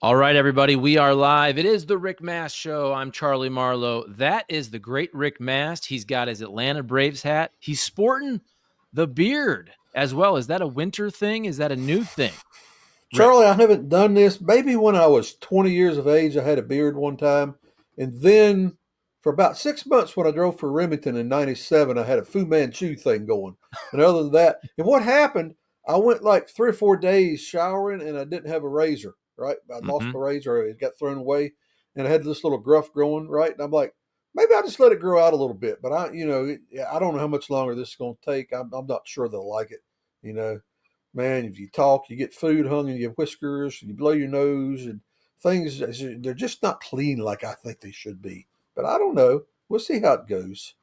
All right, everybody, we are live. It is the Rick Mast Show. I'm Charlie Marlow. That is the great Rick Mast. He's got his Atlanta Braves hat. He's sporting the beard as well. Is that a winter thing? Is that a new thing? Rick. Charlie, I haven't done this. Maybe when I was 20 years of age, I had a beard one time. And then for about 6 months when I drove for Remington in 97, I had a Fu Manchu thing going. And other than that, and what happened, I went like 3 or 4 days showering and I didn't have a razor, right? I lost Mm-hmm. my razor, it got thrown away. And I had this little gruff growing, right? And I'm like, maybe I'll just let it grow out a little bit. But I don't know how much longer this is going to take. I'm not sure they'll like it, you know. Man, if you talk, you get food hung in your whiskers, and you blow your nose, and things, they're just not clean like I think they should be. But I don't know. We'll see how it goes.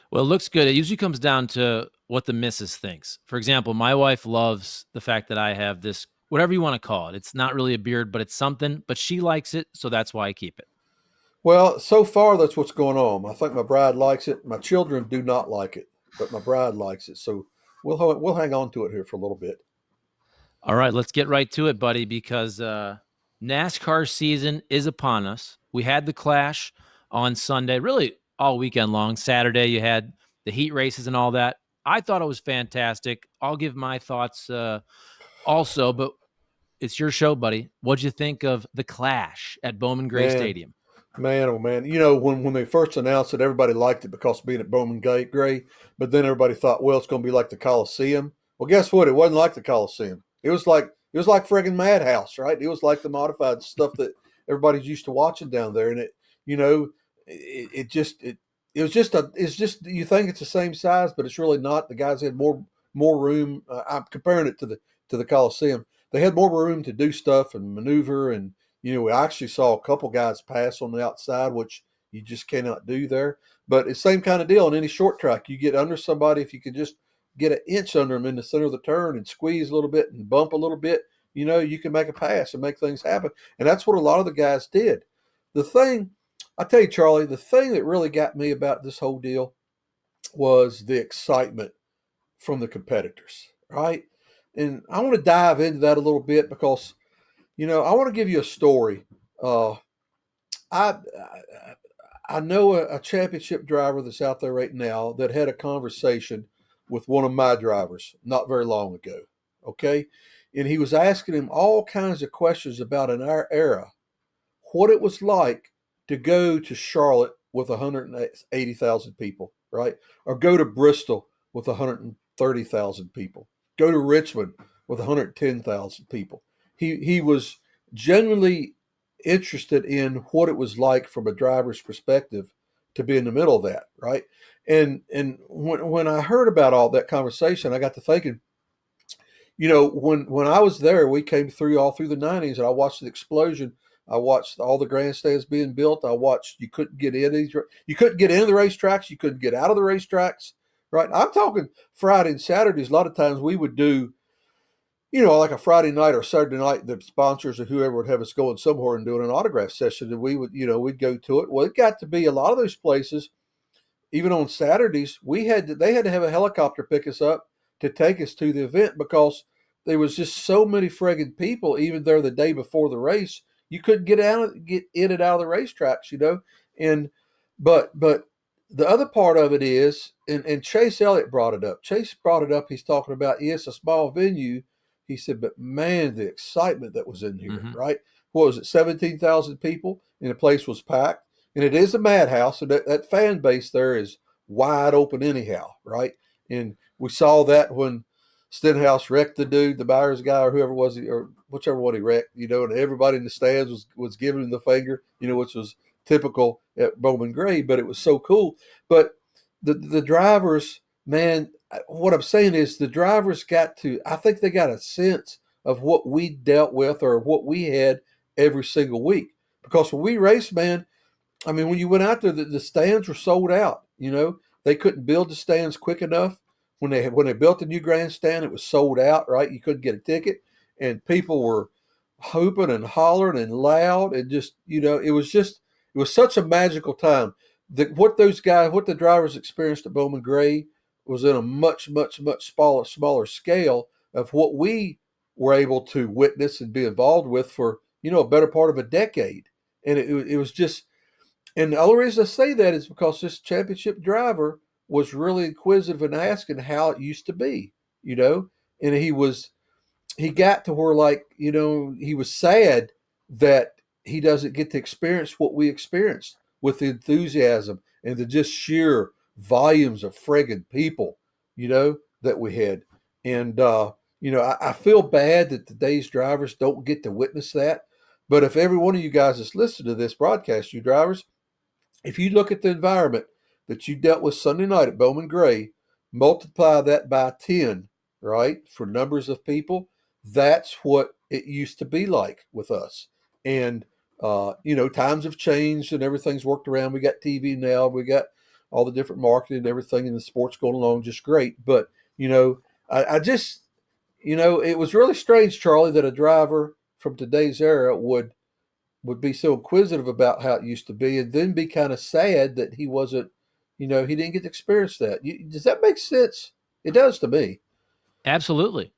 Well, it looks good. It usually comes down to what the missus thinks. For example, my wife loves the fact that I have this, whatever you want to call it. It's not really a beard, but it's something, but she likes it. So that's why I keep it. Well, so far that's what's going on. I think my bride likes it. My children do not like it, but my bride likes it. So we'll hang on to it here for a little bit. All right, let's get right to it, buddy, because NASCAR season is upon us. We had the clash on Sunday, really all weekend long. Saturday, you had the heat races and all that. I thought it was fantastic. I'll give my thoughts also, but it's your show, buddy. What'd you think of the clash at Bowman Gray Man, Stadium? man, oh man. When they first announced it, everybody liked it because of being at Bowman Gray, but then everybody thought, well, it's going to be like the Coliseum. Well, guess what? It wasn't like the Coliseum. It was like friggin' Madhouse, right? It was like the modified stuff that everybody's used to watching down there, and you know, it just it was just it's just you think it's the same size, but it's really not. The guys had more room. I'm comparing it to the Coliseum. They had more room to do stuff and maneuver, and we actually saw a couple guys pass on the outside, which you just cannot do there. But it's the same kind of deal in any short track. You get under somebody if you can just get an inch under them in the center of the turn and squeeze a little bit and bump a little bit. You can make a pass and make things happen. And that's what a lot of the guys did. The thing, I tell you, Charlie, the thing that really got me about this whole deal was the excitement from the competitors, right? And I want to dive into that a little bit because I want to give you a story. Uh, I I know a championship driver that's out there right now that had a conversation with one of my drivers not very long ago. Okay, and he was asking him all kinds of questions about in our era what it was like to go to Charlotte with 180,000 people, right? Or go to Bristol with 130,000 people. Go to Richmond with 110,000 people. He was genuinely interested in what it was like from a driver's perspective to be in the middle of that, right? And when I heard about all that conversation, I got to thinking, when I was there, we came through all through the '90s, and I watched the explosion. I watched all the grandstands being built. I watched you couldn't get into the racetracks, you couldn't get out of the racetracks, right? I'm talking Friday and Saturdays. A lot of times we would do, like a Friday night or Saturday night, the sponsors or whoever would have us going somewhere and doing an autograph session, and we'd go to it. Well, it got to be a lot of those places even on Saturdays, they had to have a helicopter pick us up to take us to the event because there was just so many friggin' people even there the day before the race. You couldn't get in and out of the racetracks. And but the other part of it is, and Chase Elliott brought it up. Chase brought it up. He's talking about, yes, a small venue. He said, but man, the excitement that was in here, Mm-hmm. right? What was it, 17,000 people, and the place was packed, and it is a madhouse, and that fan base there is wide open anyhow, right? And we saw that when Stenhouse wrecked the dude, the Byers guy, or whoever it was, or whichever one he wrecked, and everybody in the stands was giving him the finger, which was typical at Bowman Gray, but it was so cool. But the drivers, man, what I'm saying is the drivers I think they got a sense of what we dealt with or what we had every single week. Because when we raced, man, I mean, when you went out there, the stands were sold out. They couldn't build the stands quick enough. When they built the new grandstand, it was sold out. Right, you couldn't get a ticket, and people were hooping and hollering and loud, and it was such a magical time. What the drivers experienced at Bowman Gray was in a much, much, much smaller scale of what we were able to witness and be involved with for a better part of a decade. And it was just, and the only reason I say that is because this championship driver was really inquisitive and asking how it used to be, and he got to where, like, he was sad that he doesn't get to experience what we experienced with the enthusiasm and the just sheer volumes of friggin' people, that we had. And, I feel bad that today's drivers don't get to witness that. But if every one of you guys that's listening to this broadcast, you drivers, if you look at the environment that you dealt with Sunday night at Bowman Gray, multiply that by 10, right, for numbers of people, that's what it used to be like with us. And, times have changed and everything's worked around. We got TV now. We got all the different marketing and everything, and the sport's going along just great. But, I just, it was really strange, Charlie, that a driver from today's era would be so inquisitive about how it used to be, and then be kind of sad that he wasn't, he didn't get to experience that. Does that make sense? It does to me. Absolutely.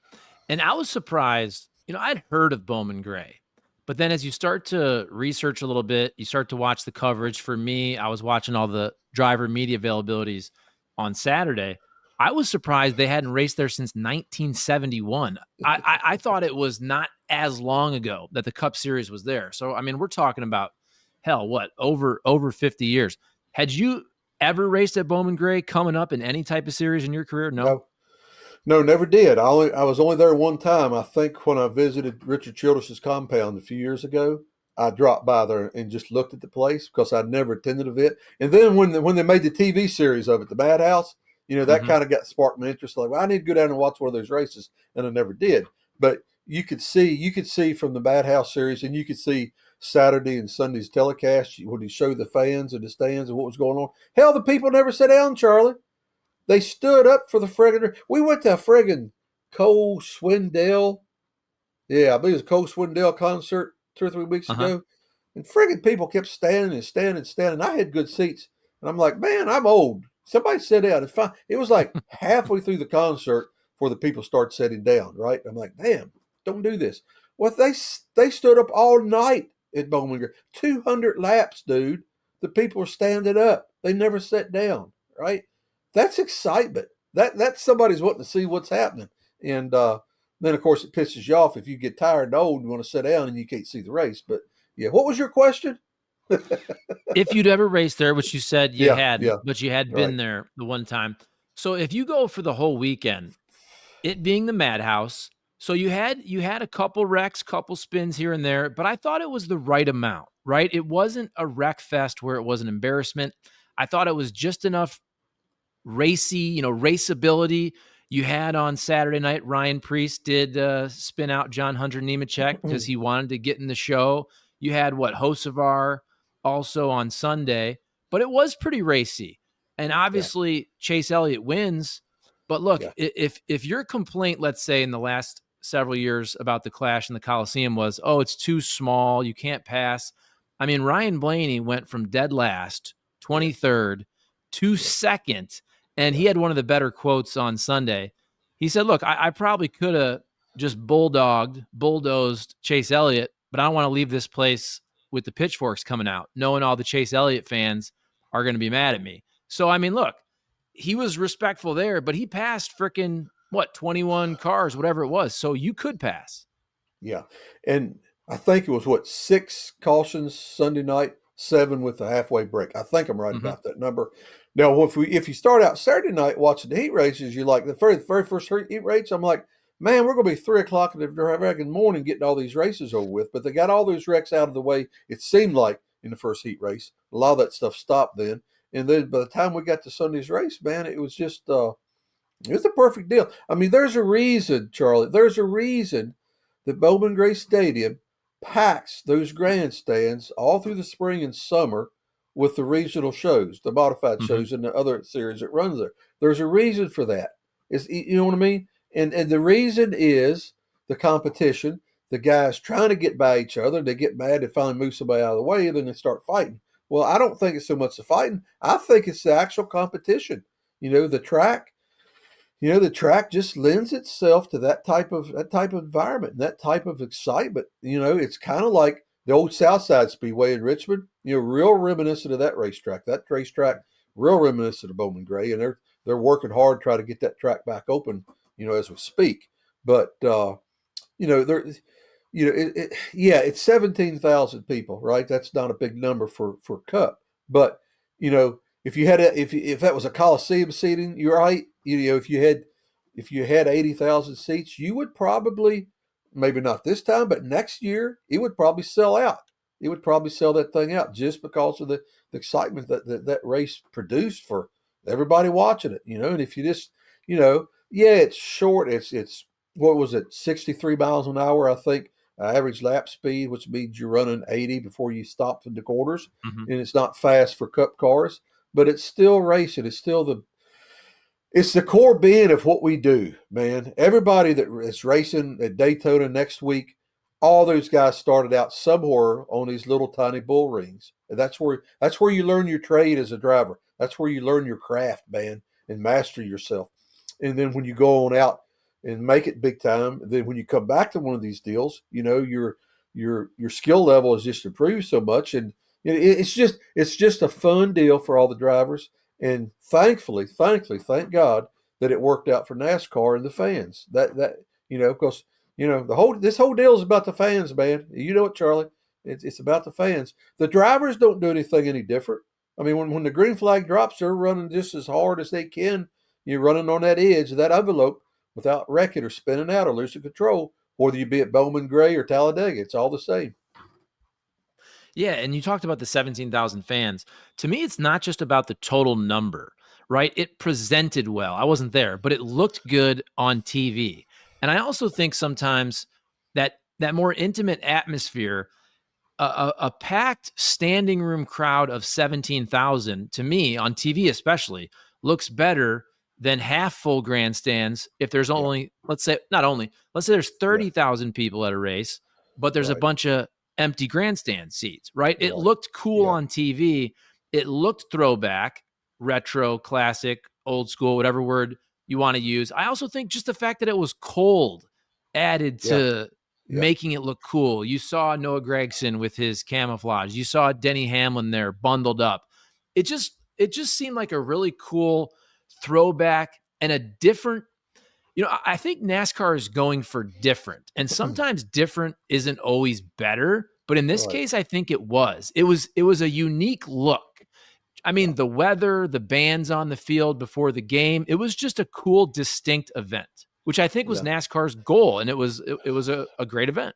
And I was surprised, I'd heard of Bowman Gray, but then as you start to research a little bit, you start to watch the coverage. For me, I was watching all the driver media availabilities on Saturday. I was surprised they hadn't raced there since 1971. I thought it was not as long ago that the Cup Series was there. So, I mean, we're talking about, hell, what, over 50 years. Had you ever raced at Bowman Gray coming up in any type of series in your career? No? No, no, never did. I was only there one time. I think when I visited Richard Childress's compound a few years ago, I dropped by there and just looked at the place because I'd never attended an event. And then when they made the TV series of it, the Madhouse, that Mhm. kind of got sparked my interest. Like, well, I need to go down and watch one of those races, and I never did. But you could see from the Madhouse series, and you could see Saturday and Sunday's telecast when he showed the fans in the stands and what was going on. Hell, the people never sat down, Charlie. They stood up for the friggin'. We went to a friggin' Cole Swindell. Yeah, I believe it was a Cole Swindell concert 2 or 3 weeks Uh-huh. ago. And friggin' people kept standing and standing and standing. I had good seats. And I'm like, man, I'm old. Somebody sit down. It was like halfway through the concert before the people start sitting down, right? I'm like, damn, don't do this. Well, they stood up all night at Bowman Gray. 200 laps, dude. The people were standing up. They never sat down, right? That's excitement. That's somebody's wanting to see what's happening. And then, of course, it pisses you off if you get tired and old and want to sit down and you can't see the race. But yeah, what was your question? If you'd ever raced there, which you said you Yeah, hadn't, yeah, but you had right. been there the one time. So if you go for the whole weekend, it being the Madhouse, so you had a couple wrecks, couple spins here and there, but I thought it was the right amount, right? It wasn't a wreck fest where it was an embarrassment. I thought it was just enough racy, raceability. You had on Saturday night, Ryan Priest did spin out John Hunter Nemechek because he wanted to get in the show. You had Hocevar also on Sunday, but it was pretty racy. And Yeah, obviously Chase Elliott wins. But look, yeah, if your complaint, let's say in the last several years about the Clash in the Coliseum was, oh, it's too small, you can't pass. I mean, Ryan Blaney went from dead last, yeah, 23rd, to yeah, second, and yeah, he had one of the better quotes on Sunday. He said, look, I probably could have just bulldozed Chase Elliott, but I don't want to leave this place with the pitchforks coming out, knowing all the Chase Elliott fans are going to be mad at me. So, I mean, look, he was respectful there, but he passed freaking, 21 cars, whatever it was. So you could pass. yeah. And I think it was what, 6 cautions Sunday night, 7 with the halfway break. I think I'm right Mm-hmm. about that number. Now, if you start out Saturday night watching the heat races, you like the very first heat race. I'm like, man, we're going to be 3 o'clock in the freaking morning getting all these races over with. But they got all those wrecks out of the way. It seemed like in the first heat race, a lot of that stuff stopped then. And then by the time we got to Sunday's race, man, it was just it was a perfect deal. I mean, there's a reason, Charlie. There's a reason that Bowman Gray Stadium packs those grandstands all through the spring and summer with the regional shows, the modified Mm-hmm. shows, and the other series that runs there. There's a reason for that. You know what I mean? And the reason is the competition. The guys trying to get by each other. They get mad. They finally move somebody out of the way, and then they start fighting. Well, I don't think it's so much the fighting. I think it's the actual competition. The track. the track just lends itself to that type of environment and that type of excitement. It's kind of like the old Southside Speedway in Richmond. Real reminiscent of that racetrack. That racetrack, real reminiscent of Bowman Gray, and they're working hard to try to get that track back open. As we speak. But there, yeah, it's 17,000 people, right? That's not a big number for Cup, but if you had if that was a Coliseum seating, you're right. If you had 80,000 seats, you would probably, maybe not this time, but next year it would probably sell out. It would probably sell that thing out just because of the excitement that race produced for everybody watching it. And if you just, yeah, it's short. It's what was it, 63 miles an hour, I think, average lap speed, which means you're running 80 before you stop in the quarters, Mhm. and it's not fast for Cup cars, but it's still racing. It's the core being of what we do, man. Everybody that is racing at Daytona next week, all those guys started out somewhere on these little tiny bull rings. And that's where you learn your trade as a driver. That's where you learn your craft, man, and master yourself. And then when you go on out and make it big time, then when you come back to one of these deals, your skill level has just improved so much, and it's just a fun deal for all the drivers. And thankfully, thank God that it worked out for NASCAR and the fans. Because this whole deal is about the fans, man. You know it, Charlie. It's about the fans. The drivers don't do anything any different. I mean, when the green flag drops, they're running just as hard as they can. You're running on that edge of that envelope without wrecking or spinning out or losing control. Whether you be at Bowman Gray or Talladega, it's all the same. Yeah, and you talked about the 17,000 fans. To me, it's not just about the total number, right? It presented well. I wasn't there, but it looked good on TV. And I also think sometimes that more intimate atmosphere, a packed standing room crowd of 17,000, to me on TV especially, looks better than half full grandstands if there's Yeah, only, let's say, not only, let's say there's yeah, 30,000 people at a race, but there's a right, bunch of empty grandstand seats, right? It right, looked cool yeah, on TV. It looked throwback, retro, classic, old school, whatever word you want to use. I also think just the fact that it was cold added yeah, to yeah, making it look cool. You saw Noah Gragson with his camouflage. You saw Denny Hamlin there bundled up. It just seemed like a really cool throwback and a different, I think NASCAR is going for different. And sometimes different isn't always better, but in this right, case I think it was. It was a unique look. I yeah, mean, the weather, the bands on the field before the game, it was just a cool, distinct event, which I think was yeah. NASCAR's goal. And it was a great event.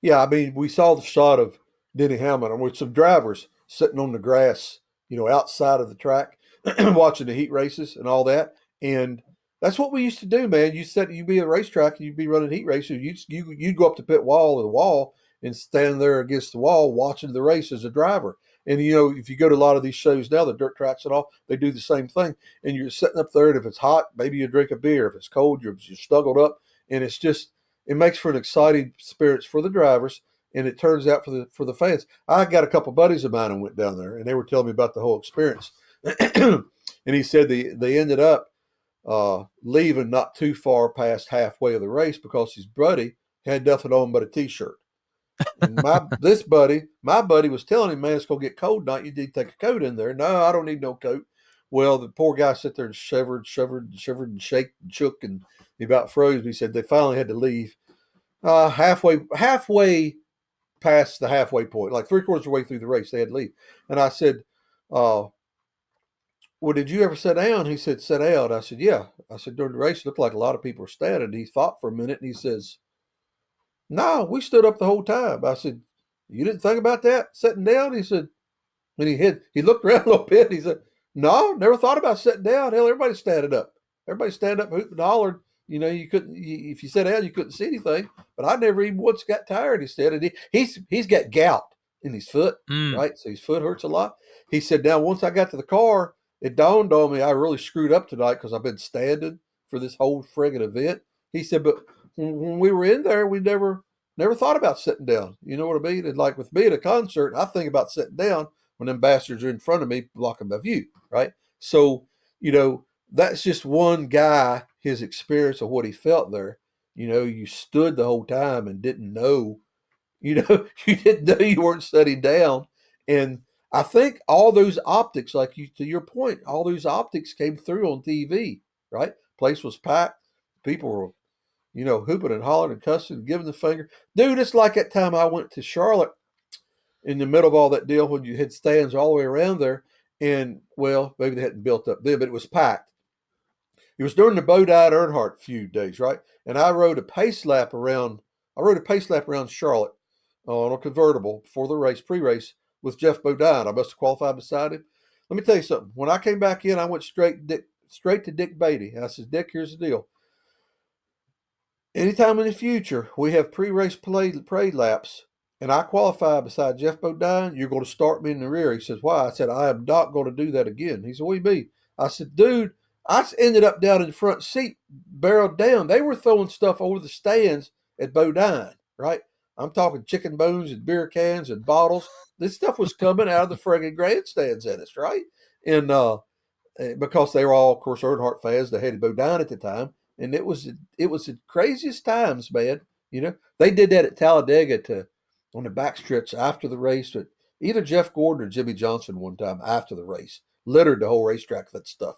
Yeah, I mean, we saw the shot of Denny Hamlin with some drivers sitting on the grass, outside of the track, watching the heat races and all that. And that's what we used to do, man. You'd be at a racetrack and you'd be running heat races. You'd go up to pit wall or the wall and stand there against the wall watching the race as a driver. And if you go to a lot of these shows now, the dirt tracks and all, they do the same thing. And you're sitting up there, and if it's hot, maybe you drink a beer. If it's cold, you're snuggled up, and it makes for an exciting spirits for the drivers, and it turns out for the fans. I got a couple buddies of mine who went down there, and they were telling me about the whole experience. And he said they ended up leaving not too far past halfway of the race because his buddy had nothing on but a t-shirt. And my buddy was telling him, man, it's gonna get cold tonight. You need to take a coat in there. No, I don't need no coat. Well, the poor guy sat there and shivered and shaked and shook, and he about froze. He said they finally had to leave halfway past the halfway point, like three-quarters of the way through the race. They had to leave, and I said, "Well, did you ever sit down?" He said, "Sit down." I said, "Yeah." I said, "During the race, it looked like a lot of people were standing." He thought for a minute, and he says, "No, we stood up the whole time." I said, "You didn't think about that sitting down?" He said, and he looked around a little bit. And he said, "No, never thought about sitting down. Hell, everybody's standing up. Everybody stand up, hooping and hollered. You couldn't. If you sat down, you couldn't see anything. But I never even once got tired." He said, and he's got gout in his foot, Mm. right? So his foot hurts a lot. He said, "Now once I got to the car, it dawned on me I really screwed up tonight because I've been standing for this whole friggin' event." He said, "But when we were in there, we never thought about sitting down. You know what I mean? And like with me at a concert, I think about sitting down when them bastards are in front of me blocking my view, right?" So, that's just one guy, his experience of what he felt there. You stood the whole time and didn't know, you didn't know you weren't sitting down. And I think all those optics, like to your point, all those optics came through on TV, right? Place was packed. People were, hooping and hollering and cussing and giving the finger. Dude, it's like that time I went to Charlotte in the middle of all that deal when you had stands all the way around there. And, well, maybe they hadn't built up then, but it was packed. It was during the Bodine Earnhardt feud days, right? And I rode a pace lap around. I rode a pace lap around Charlotte on a convertible before the race, pre-race, with Jeff Bodine. I must have qualified beside him. Let me tell you something. When I came back in, I went straight to Dick Beatty. And I said, Dick, here's the deal. Anytime in the future we have pre-race parade laps and I qualify beside Jeff Bodine, you're going to start me in the rear. He says, why? I said, I am not going to do that again. He said, what do you mean? I said, dude, I ended up down in the front seat, barreled down. They were throwing stuff over the stands at Bodine, right? I'm talking chicken bones and beer cans and bottles. This stuff was coming out of the friggin' grandstands at us, right? And because they were all, of course, Earnhardt fans. They hated Bodine at the time, and it was the craziest times, man. They did that at Talladega on the backstretch after the race. But either Jeff Gordon or Jimmy Johnson one time after the race littered the whole racetrack with that stuff.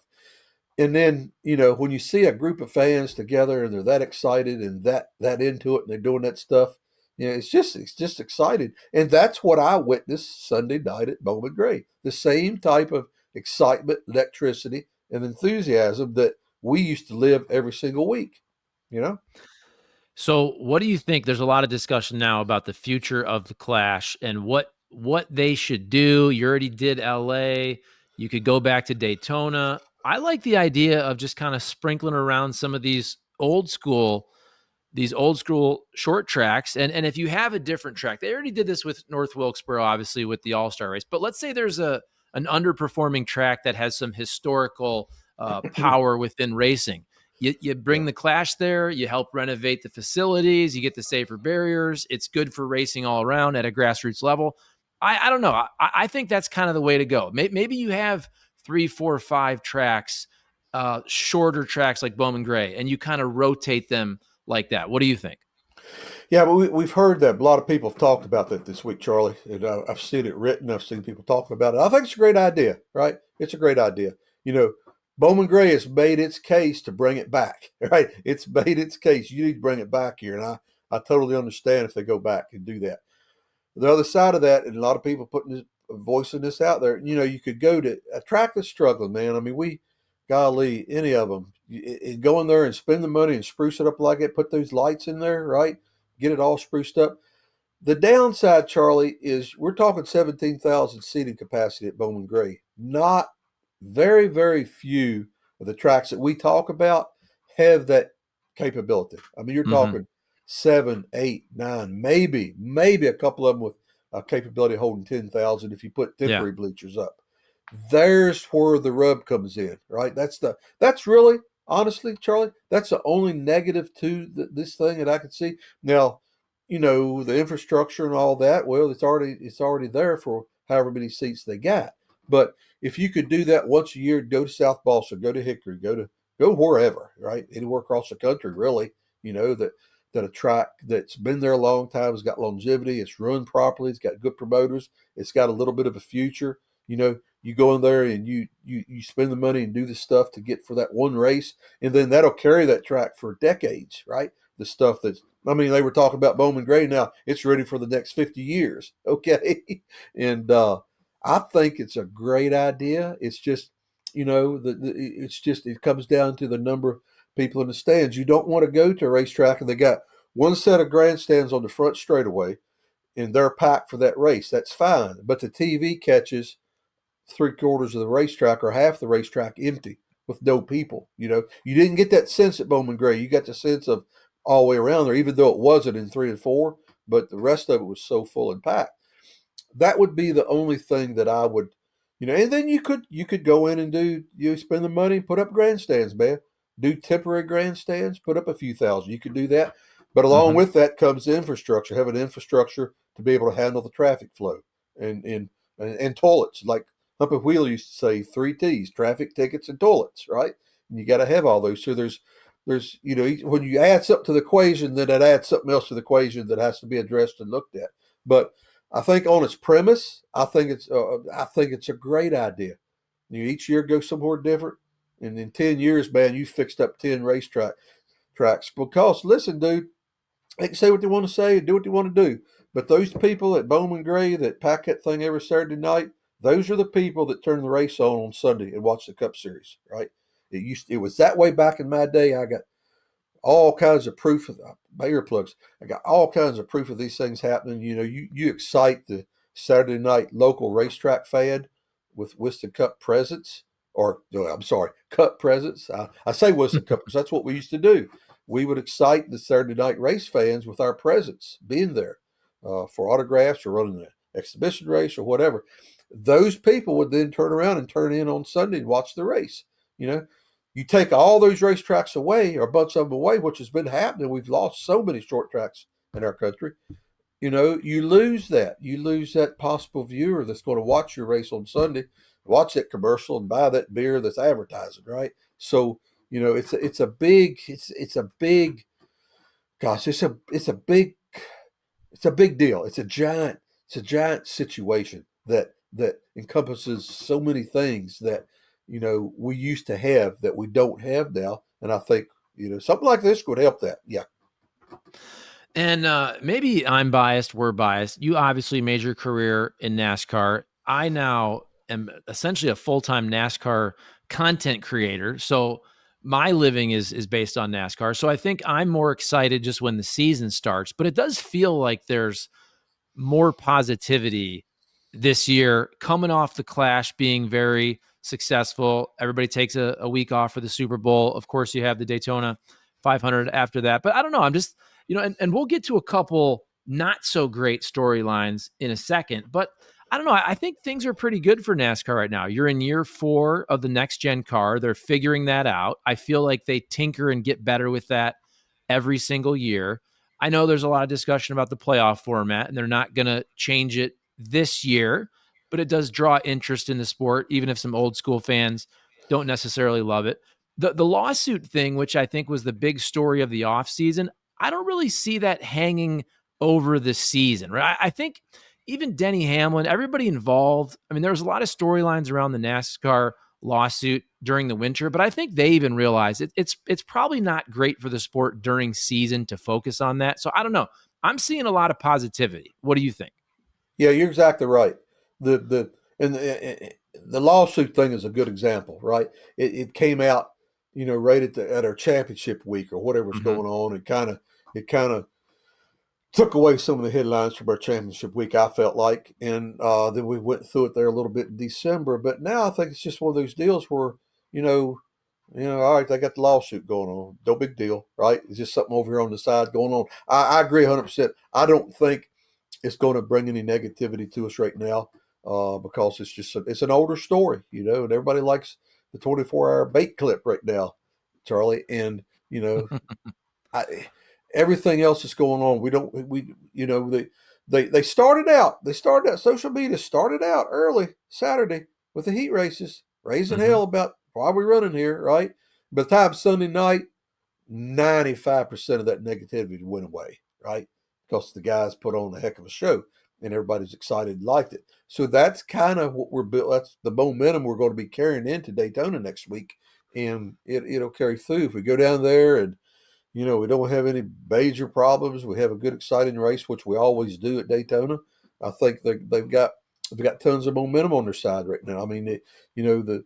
And then, when you see a group of fans together and they're that excited and that into it and they're doing that stuff, it's just exciting. And that's what I witnessed Sunday night at Bowman Gray. The same type of excitement, electricity, and enthusiasm that we used to live every single week, you know? So, what do you think? There's a lot of discussion now about the future of the Clash and what they should do. You already did LA. You could go back to Daytona. I like the idea of just kind of sprinkling around some of these old school short tracks. And if you have a different track, they already did this with North Wilkesboro, obviously with the All-Star race. But let's say there's an underperforming track that has some historical power within racing. You bring the Clash there, you help renovate the facilities, you get the safer barriers. It's good for racing all around at a grassroots level. I don't know. I think that's kind of the way to go. Maybe you have 3, 4, 5 tracks, shorter tracks like Bowman Gray, and you kind of rotate them like that. What do you think? Yeah, but we've heard that. A lot of people have talked about that this week, Charlie. And I've seen it written. I've seen people talking about it. I think it's a great idea, right? It's a great idea. Bowman Gray has made its case to bring it back, right? It's made its case. You need to bring it back here. And I totally understand if they go back and do that. The other side of that, and a lot of people voicing this out there, you could go to a track that's struggling, man. I mean, golly, any of them, go in there and spend the money and spruce it up like that, put those lights in there, right? Get it all spruced up. The downside, Charlie, is we're talking 17,000 seating capacity at Bowman Gray. Not very, very few of the tracks that we talk about have that capability. I mean, you're Mm-hmm. talking 7, 8, 9, maybe a couple of them with a capability of holding 10,000 if you put Yeah. temporary bleachers up. There's where the rub comes in, right? That's really, honestly, Charlie, that's the only negative to this thing that I could see. Now, the infrastructure and all that, well, it's already there for however many seats they got. But if you could do that once a year, go to South Boston, go to Hickory, go wherever, right? Anywhere across the country, really, that a track that's been there a long time has got longevity, it's run properly, it's got good promoters, it's got a little bit of a future. You go in there and you spend the money and do the stuff to get for that one race, and then that'll carry that track for decades, right? The stuff they were talking about Bowman Gray now, it's ready for the next 50 years, okay? And I think it's a great idea. It's just, it comes down to the number of people in the stands. You don't want to go to a racetrack and they got one set of grandstands on the front straightaway and they're packed for that race. That's fine. But the TV catches 3/4 of the racetrack or half the racetrack empty with no people. You didn't get that sense at Bowman Gray. You got the sense of all the way around there, even though it wasn't in 3 and 4, but the rest of it was so full and packed. That would be the only thing that I would, and then you could go in and spend the money, put up grandstands, man. Do temporary grandstands, put up a few thousand. You could do that. But along Mm-hmm. with that comes the infrastructure, have an infrastructure to be able to handle the traffic flow and toilets. Like Humpy Wheeler used to say, 3 T's: traffic, tickets, and toilets, right? And you got to have all those. So there's when you add something to the equation, then that adds something else to the equation that has to be addressed and looked at. But I think on its premise, I think it's a great idea. Each year go somewhere different, and in 10 years, man, you fixed up 10 tracks. Because listen, dude, they can say what they want to say and do what they want to do. But those people at Bowman Gray that pack that thing every Saturday night, those are the people that turn the race on Sunday and watch the Cup Series, right? It was that way back in my day. I got all kinds of proof of my earplugs. I got all kinds of proof of these things happening. You excite the Saturday night local racetrack fan with Winston Cup presents, or no, I'm sorry, Cup presents. I say Winston Cup because that's what we used to do. We would excite the Saturday night race fans with our presence, being there for autographs or running an exhibition race or whatever. Those people would then turn around and turn in on Sunday and watch the race. You know, you take all those racetracks away, or a bunch of them away, which has been happening. We've lost so many short tracks in our country. You lose that. You lose that possible viewer that's going to watch your race on Sunday, watch that commercial, and buy that beer that's advertising, right? So it's a big gosh, it's a big deal. It's a giant situation that encompasses so many things that we used to have that we don't have now. And I think something like this could help that. Yeah. And maybe I'm biased, we're biased. You obviously made your career in NASCAR. I now am essentially a full-time NASCAR content creator. So my living is based on NASCAR. So I think I'm more excited just when the season starts, but it does feel like there's more positivity this year coming off the Clash being very successful. Everybody takes a week off for the Super Bowl. Of course, you have the Daytona 500 after that. But I don't know. I'm just, and we'll get to a couple not so great storylines in a second. But I don't know. I think things are pretty good for NASCAR right now. You're in year 4 of the next gen car. They're figuring that out. I feel like they tinker and get better with that every single year. I know there's a lot of discussion about the playoff format, and they're not going to change it this year, but it does draw interest in the sport, even if some old school fans don't necessarily love it. The lawsuit thing, which I think was the big story of the offseason, I don't really see that hanging over the season, right? I think even Denny Hamlin, everybody involved, I mean, there was a lot of storylines around the NASCAR lawsuit during the winter, but I think they even realized it's probably not great for the sport during season to focus on that. So I don't know. I'm seeing a lot of positivity. What do you think? Yeah, you're exactly right. The lawsuit thing is a good example, right? It came out, right at our championship week or whatever's Mm-hmm. going on. It kind of took away some of the headlines from our championship week, I felt like, and then we went through it there a little bit in December. But now I think it's just one of those deals where you know, all right, they got the lawsuit going on, no big deal, right? It's just something over here on the side going on. I agree 100%. I don't think it's going to bring any negativity to us right now because it's an older story, and everybody likes the 24-hour bait clip right now, Charlie, and I, everything else that's going on, we don't we they started out social media started out early Saturday with the heat races, raising Mm-hmm. hell about why are we running here, right? By the time Sunday night, 95% of that negativity went away, right? Because the guys put on a heck of a show and everybody's excited and liked it. So that's kind of what we're built. That's the momentum we're going to be carrying into Daytona next week. And it'll carry through. If we go down there and we don't have any major problems. We have a good, exciting race, which we always do at Daytona. I think they've got tons of momentum on their side right now. I mean, the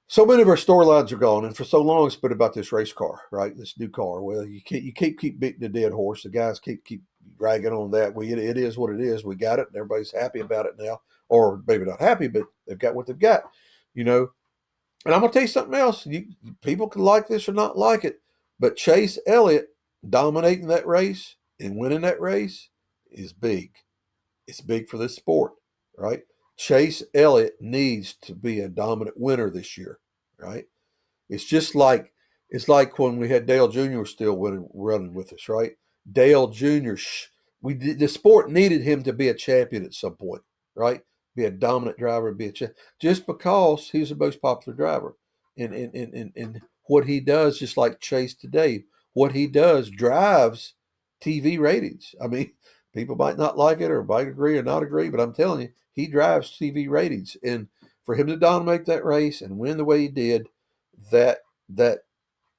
so many of our storylines are gone, and for so long it's been about this race car, right? This new car. Well, you can't keep beating the dead horse. The guys keep dragging on that. It is what it is. We got it, and everybody's happy about it now, or maybe not happy, but they've got what they've got. You know, and I'm gonna tell you something else. People can like this or not like it, but Chase Elliott dominating that race and winning that race is big. It's big for this sport, right? Chase Elliott needs to be a dominant winner this year, right? It's just like when we had Dale Jr. still running with us, right? Dale Jr. The sport needed him to be a champion at some point, right? Be a dominant driver, just because he's the most popular driver. And what he does, just like Chase today, what he does drives TV ratings. I mean, people might not like it or might agree or not agree, but I'm telling you, he drives TV ratings. And for him to dominate that race and win the way he did, that that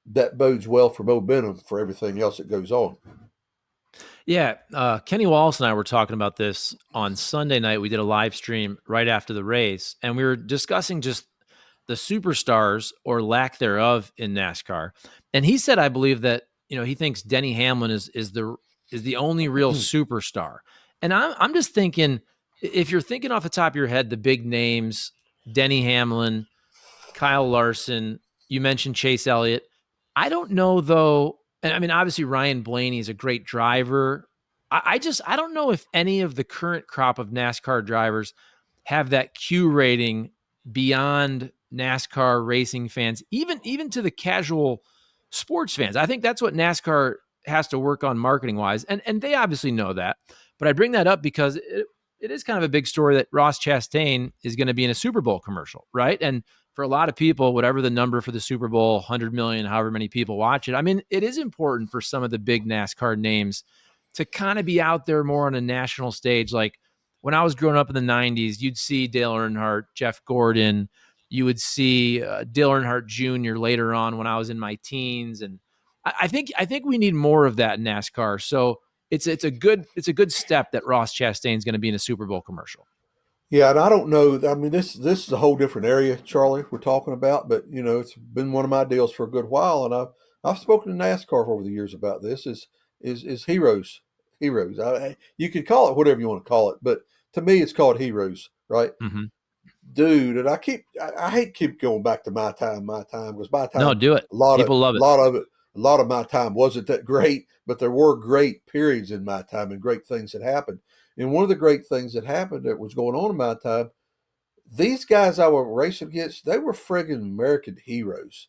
that bodes well for momentum for everything else that goes on. Yeah, Kenny Wallace and I were talking about this on Sunday night. We did a live stream right after the race, and we were discussing just the superstars or lack thereof in NASCAR. And he said, I believe that he thinks Denny Hamlin is the only real superstar. And I'm just thinking, if you're thinking off the top of your head, the big names, Denny Hamlin, Kyle Larson, you mentioned Chase Elliott. I don't know though. And I mean, obviously Ryan Blaney is a great driver. I don't know if any of the current crop of NASCAR drivers have that Q rating beyond NASCAR racing fans, even to the casual sports fans. I think that's what NASCAR has to work on marketing wise. And they obviously know that. But I bring that up because it is kind of a big story that Ross Chastain is going to be in a Super Bowl commercial, right? And for a lot of people, whatever the number for the Super Bowl, 100 million, however many people watch it. I mean, it is important for some of the big NASCAR names to kind of be out there more on a national stage. Like when I was growing up in the 90s, you'd see Dale Earnhardt, Jeff Gordon, you would see Dale Earnhardt Jr. later on when I was in my teens. And I think we need more of that in NASCAR. So it's a good step that Ross Chastain is going to be in a Super Bowl commercial. Yeah, and I don't know. I mean, this is a whole different area, Charlie, we're talking about. But it's been one of my deals for a good while, and I've spoken to NASCAR over the years about this. Is heroes? You could call it whatever you want to call it, but to me, it's called heroes, right? Mm-hmm. Dude, and I hate keep going back to my time because my No, time do it. a lot of People love a it. lot of it a lot of my time wasn't that great, but there were great periods in my time and great things that happened. And one of the great things that happened that was going on in my time, these guys I were racing against, they were friggin' American heroes,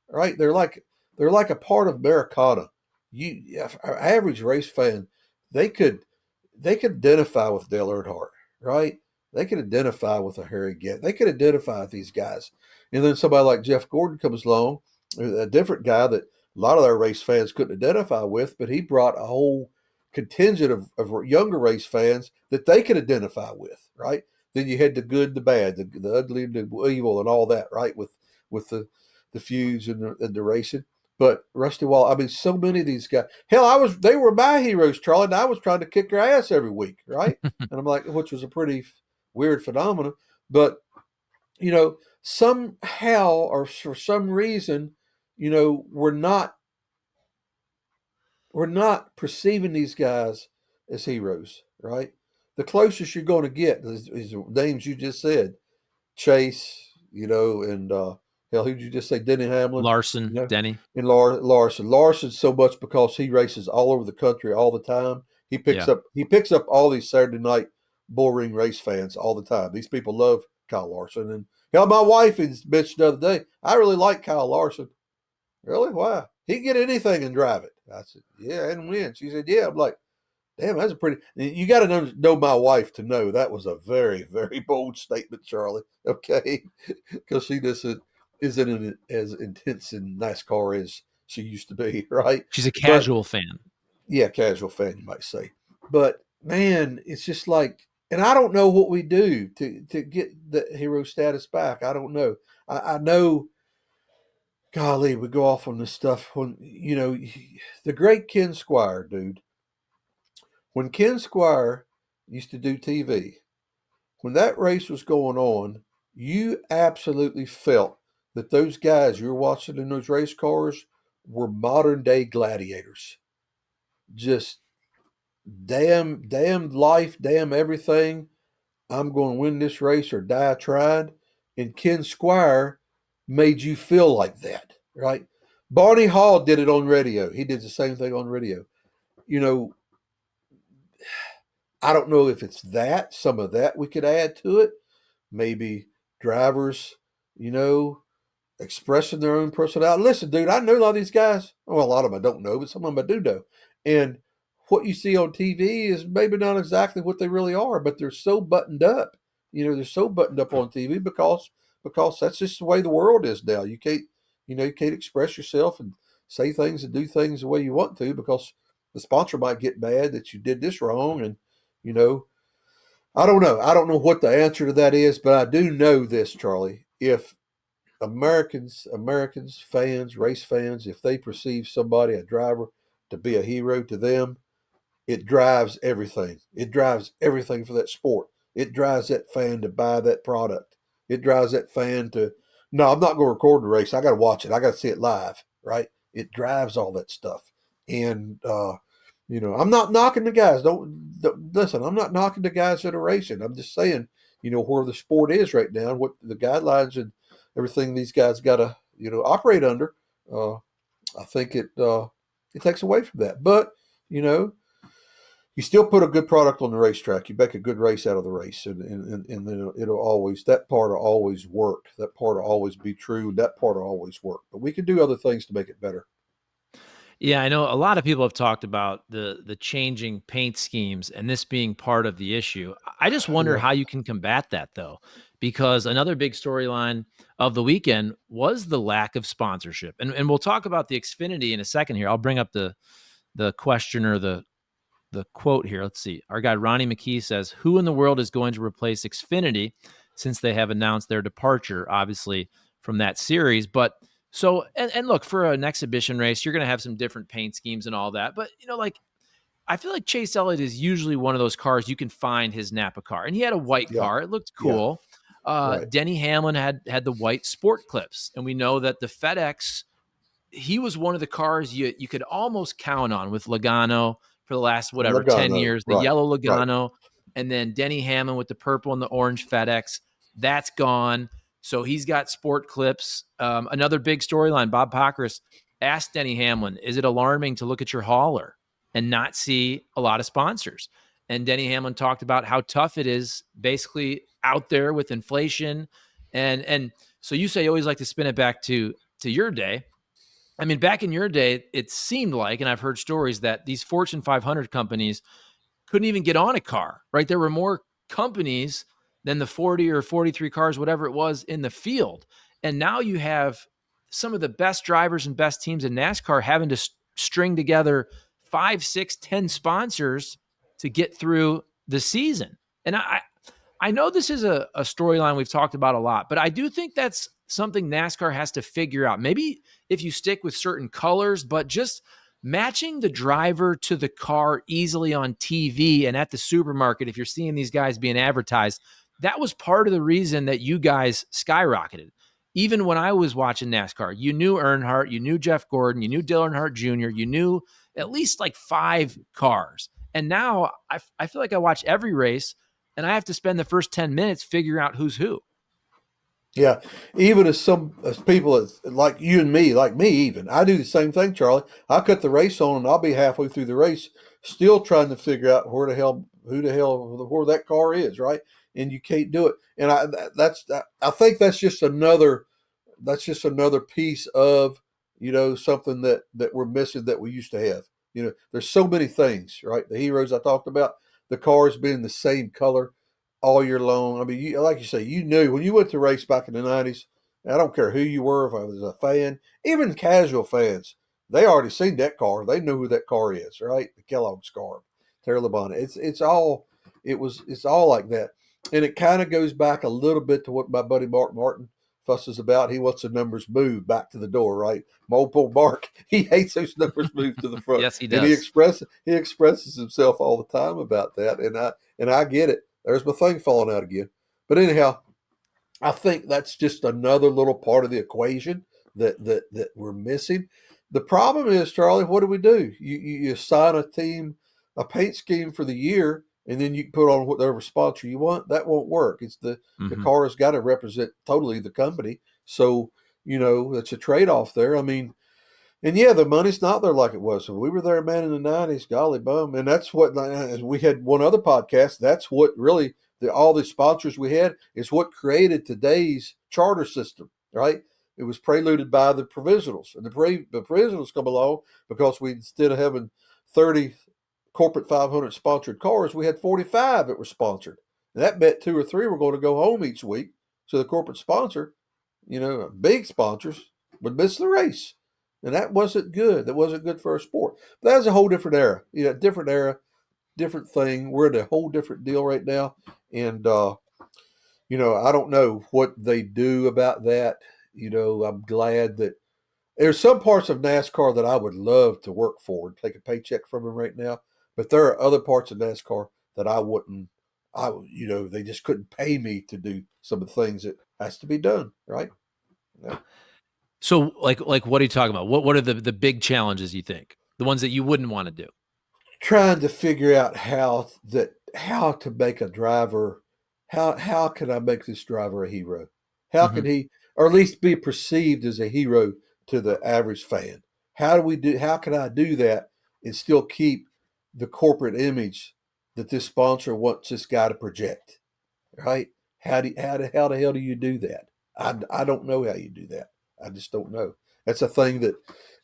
right? They're like a part of Americana. Our average race fan, they could they could identify with Dale Earnhardt, right? They could identify with a Harry Gant. They could identify with these guys. And then somebody like Jeff Gordon comes along, a different guy that a lot of their race fans couldn't identify with, but he brought a whole contingent of younger race fans that they could identify with, right? Then you had the good, the bad, the ugly, the evil, and all that, right? With the feuds and the racing. But Rusty Wall, I mean, so many of these guys. Hell, they were my heroes, Charlie, and I was trying to kick their ass every week, right? And I'm like, which was a pretty weird phenomenon. But somehow or for some reason, we're not perceiving these guys as heroes, right? The closest you're going to get is the names you just said, Chase, and hell, who'd you just say? Denny Hamlin, Larson, Denny. and Larson. Larson so much because he races all over the country all the time. He picks Yeah. up he picks up all these Saturday night bullring race fans all the time. These people love Kyle Larson, and hell, my wife has bitched the other day. I really like Kyle Larson. Really? Why? He can get anything and drive it. I said, yeah, and win. She said, yeah. I'm like, damn, that's a pretty. You got to know my wife to know that was a very, very bold statement, Charlie. Okay, because she just isn't as intense in NASCAR as she used to be, right? She's a But casual fan. yeah, casual fan, you might say. But man, it's just like, and I don't know what we do to get the hero status back. I don't know. I know. Golly, we go off on this stuff when the great Ken Squire, dude. When Ken Squire used to do TV, when that race was going on, you absolutely felt that those guys you were watching in those race cars were modern day gladiators. Just damn life, damn everything. I'm going to win this race or die trying. And Ken Squire made you feel like that, right? Barney Hall did it on radio. He did the same thing on radio. You know, I don't know if it's some of that we could add to it. Maybe drivers, you know, expressing their own personality. Listen, dude, I know a lot of these guys. Well, a lot of them I don't know, but some of them I do know. And what you see on TV is maybe not exactly what they really are, but they're so buttoned up. They're so buttoned up on TV because that's just the way the world is now. You can't you can't express yourself and say things and do things the way you want to because the sponsor might get mad that you did this wrong. And, you know, I don't know. I don't know what the answer to that is, but I do know this, Charlie. If Americans, fans, race fans, if they perceive somebody, a driver, to be a hero to them, it drives everything. It drives everything for that sport. It drives that fan to buy that product. It drives that fan to, no, I'm not going to record the race. I got to watch it. I got to see it live, right? It drives all that stuff. And, I'm not knocking the guys. Don't listen. I'm not knocking the guys that are racing. I'm just saying, where the sport is right now, what the guidelines and everything these guys got to, operate under. Uh, I think it takes away from that. But you know, you still put a good product on the racetrack. You make a good race out of the race, and then it'll always, that part will always work. That part will always be true. That part will always work. But we can do other things to make it better. Yeah, I know a lot of people have talked about the changing paint schemes and this being part of the issue. I just wonder Yeah, how you can combat that though, because another big storyline of the weekend was the lack of sponsorship. And we'll talk about the Xfinity in a second here. I'll bring up the question or the quote here. Let's see. Our guy Ronnie McKee says, "Who in the world is going to replace Xfinity since they have announced their departure, obviously from that series?" But so and look, for an exhibition race, you're going to have some different paint schemes and all that. But like I feel like Chase Elliott is usually one of those cars you can find his Napa car, and he had a white yeah, car. It looked yeah. cool. Right. Denny Hamlin had the white sport clips, and we know that the FedEx, he was one of the cars you could almost count on with Logano for the last And whatever 10 Logano. years, the Right. yellow Right. Logano, and then Denny Hamlin with the purple and the orange FedEx. That's gone. So he's got sport clips. Another big storyline, Bob Pockrass asked Denny Hamlin, is it alarming to look at your hauler and not see a lot of sponsors? And Denny Hamlin talked about how tough it is basically out there with inflation. And so you say you always like to spin it back to your day. I mean, back in your day, it seemed like, and I've heard stories that these Fortune 500 companies couldn't even get on a car, right? There were more companies than the 40 or 43 cars, whatever it was, in the field. And now you have some of the best drivers and best teams in NASCAR having to string together 5, 6, 10 sponsors to get through the season. And I know this is a storyline we've talked about a lot, but I do think that's something NASCAR has to figure out. Maybe if you stick with certain colors, but just matching the driver to the car easily on TV and at the supermarket, if you're seeing these guys being advertised, that was part of the reason that you guys skyrocketed. Even when I was watching NASCAR, you knew Earnhardt, you knew Jeff Gordon, you knew Dale Earnhardt Jr., you knew at least like 5 cars. And now I feel like I watch every race and I have to spend the first 10 minutes figuring out who's who. Yeah, even as people like you and me, like me, even I do the same thing, Charlie. I cut the race on, and I'll be halfway through the race, still trying to figure out who the hell, where that car is, right? And you can't do it. And I think that's just another piece of something that we're missing that we used to have. There's so many things, right? The heroes I talked about, the cars being the same color all year long. I mean, like you say, you knew when you went to race back in the '90s. I don't care who you were, if I was a fan, even casual fans, they already seen that car. They know who that car is, right? The Kellogg's car, Terry Labonte. It's all like that, and it kind of goes back a little bit to what my buddy Mark Martin fusses about. He wants the numbers moved back to the door, right? My old poor Mark, he hates those numbers moved to the front, Yes, he and he does. expresses himself all the time about that, and I get it. There's my thing falling out again. But anyhow, I think that's just another little part of the equation that we're missing. The problem is, Charlie, what do? You assign a team a paint scheme for the year, and then you can put on whatever sponsor you want. That won't work. It's the Mm-hmm. car has got to represent totally the company. So it's a trade off there. I mean, and yeah, the money's not there like it was. So we were there, man, in the '90s. Golly bum, and that's what we had one other podcast. That's what really all the sponsors we had is what created today's charter system, right? It was preluded by the provisionals, and the provisionals come along because we, instead of having 30 corporate 500 sponsored cars, we had 45 that were sponsored. And that meant 2 or 3 were going to go home each week. So the corporate sponsor, big sponsors, would miss the race. And that wasn't good. That wasn't good for our sport. But that was a whole different era. Different era, different thing. We're in a whole different deal right now. And, I don't know what they do about that. I'm glad that there's some parts of NASCAR that I would love to work for and take a paycheck from them right now. But there are other parts of NASCAR that I wouldn't. They just couldn't pay me to do some of the things that has to be done, right? Yeah. So like what are you talking about? What are the big challenges you think? The ones that you wouldn't want to do? Trying to figure out how to make a driver, how can I make this driver a hero? How can Mhm. he, or at least be perceived as a hero to the average fan? How can I do that and still keep the corporate image that this sponsor wants this guy to project, right? How the hell do you do that? I don't know how you do that. I just don't know. That's a thing that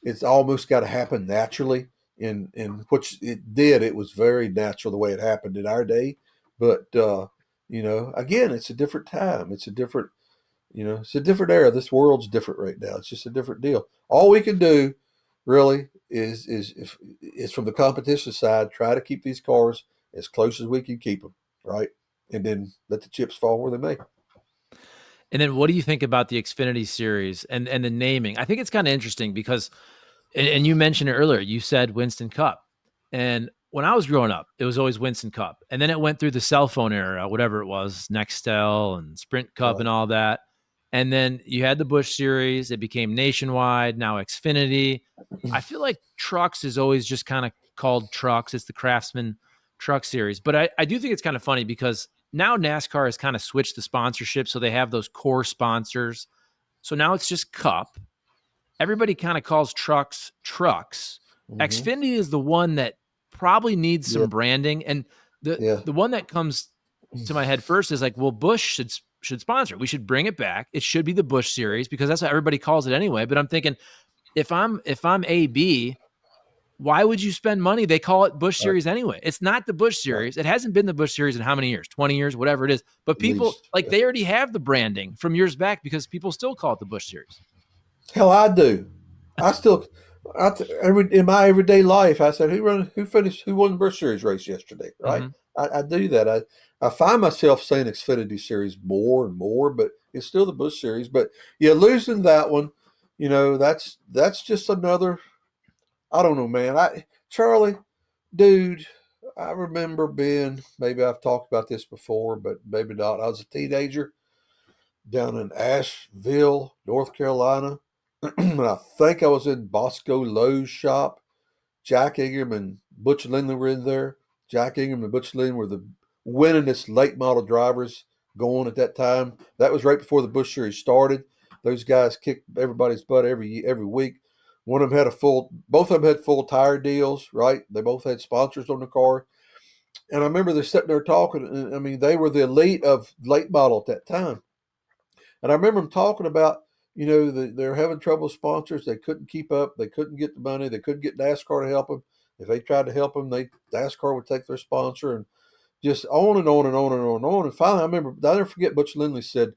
it's almost got to happen naturally. In which it did. It was very natural the way it happened in our day. But again, it's a different time. It's a different era. This world's different right now. It's just a different deal. All we can do really is from the competition side, try to keep these cars as close as we can keep them, right? And then let the chips fall where they may. And then what do you think about the Xfinity series and the naming? I think it's kind of interesting because and you mentioned it earlier. You said Winston Cup. And when I was growing up, it was always Winston Cup. And then it went through the cell phone era, whatever it was, Nextel and Sprint Cup and Right. all that. And then you had the Busch series. It became nationwide, now Xfinity. I feel like trucks is always just kind of called trucks. It's the Craftsman truck series. But I do think it's kind of funny because now NASCAR has kind of switched the sponsorship. So they have those core sponsors. So now it's just Cup. Everybody kind of calls trucks trucks. Mm-hmm. Xfinity is the one that probably needs Yeah. some branding. And the Yeah. the one that comes to my head first is like, well, Bush should sponsor it. We should bring it back. It should be the Bush series because that's what everybody calls it anyway. But I'm thinking if I'm AB, why would you spend money? They call it Bush Right. series anyway. It's not the Bush Right. series. It hasn't been the Bush series in how many years? 20 years, whatever it is. But At people least. like Yeah. they already have the branding from years back because people still call it the Bush series. Hell, I do. I still, in my everyday life, I said, who won the Busch Series race yesterday, right? Mm-hmm. I do that. I find myself saying Xfinity Series more and more, but it's still the Busch Series. But yeah, losing that one, that's just another. I don't know, man. Charlie, dude, I remember maybe I've talked about this before, but maybe not. I was a teenager down in Asheville, North Carolina. And I think I was in Bosco Lowe's shop. Jack Ingham and Butch Lindley were in there. Jack Ingham and Butch Lindley were the winningest late model drivers going at that time. That was right before the Busch Series started. Those guys kicked everybody's butt every week. Both of them had full tire deals, right? They both had sponsors on the car. And I remember they're sitting there talking. And I mean, they were the elite of late model at that time. And I remember them talking about, they're having trouble with sponsors. They couldn't keep up. They couldn't get the money. They couldn't get NASCAR to help them. If they tried to help them, NASCAR would take their sponsor and just on and on and on and on and on. And finally, I'll never forget Butch Lindley said,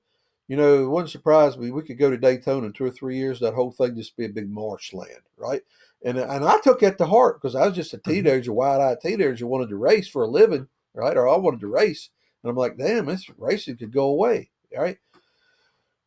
it wouldn't surprise me. We could go to Daytona in 2 or 3 years. That whole thing just be a big marshland, right? And I took that to heart because I was just a Mm-hmm. teenager, wide-eyed teenager, who wanted to race for a living, right? Or I wanted to race. And I'm like, damn, this racing could go away, right?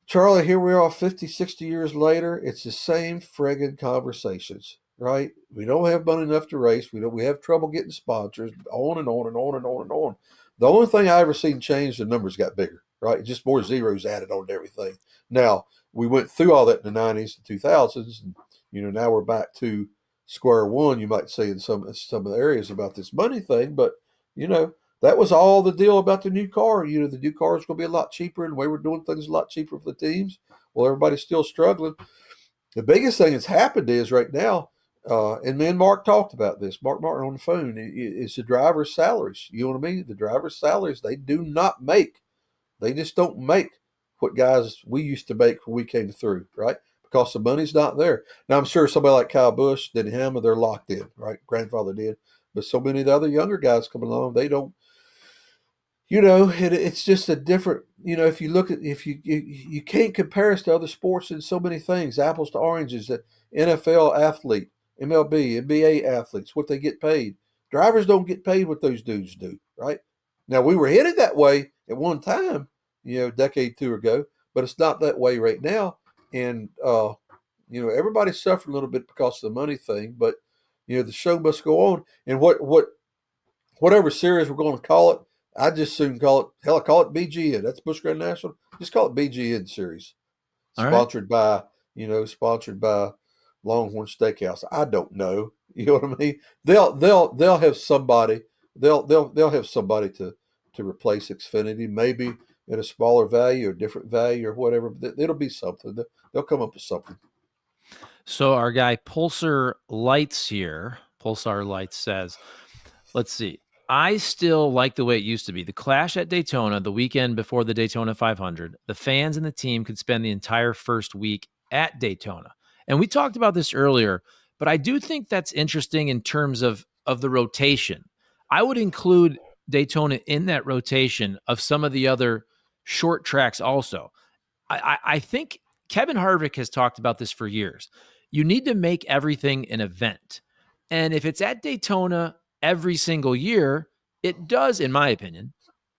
Charlie, here we are 50, 60 years later. It's the same friggin' conversations, right? We don't have money enough to race. We have trouble getting sponsors, on and on and on and on and on. The only thing I ever seen change, the numbers got bigger, right? Just more zeros added on to everything. Now, we went through all that in the 90s and 2000s, and, now we're back to square one, you might say, in some of the areas about this money thing. But, you know, that was all the deal about the new car. The new car is going to be a lot cheaper, and the way we're doing things a lot cheaper for the teams. Well, everybody's still struggling. The biggest thing that's happened is right now, and me and Mark talked about this. Mark Martin on the phone is the drivers' salaries. You know what I mean? The drivers' salaries they do not make. They just don't make what guys we used to make when we came through, right? Because the money's not there. Now I'm sure somebody like Kyle Busch, Denny Hamlin, they're locked in, right? Grandfather did, but so many of the other younger guys coming along, they don't. It's just a different if you look at if you can't compare us to other sports in so many things, apples to oranges. That NFL athlete, MLB, NBA athletes, what they get paid. Drivers don't get paid what those dudes do, right? Now we were headed that way at one time, a decade two ago, but it's not that way right now. And everybody suffered a little bit because of the money thing, but the show must go on. And whatever series we're going to call it, I just soon call it, hell, I call it BGN. That's Busch Grand National. Just call it BGN series. All right. Sponsored by Longhorn Steakhouse. I don't know. You know what I mean? They'll have somebody. They'll have somebody to replace Xfinity, maybe at a smaller value or different value or whatever. But it'll be something. They'll come up with something. So our guy Pulsar Lights here, Pulsar Lights says, let's see. I still like the way it used to be. The Clash at Daytona, the weekend before the Daytona 500, the fans and the team could spend the entire first week at Daytona. And we talked about this earlier, but I do think that's interesting in terms of the rotation. I would include Daytona in that rotation of some of the other short tracks also. I think Kevin Harvick has talked about this for years. You need to make everything an event. And if it's at Daytona every single year, it does, in my opinion,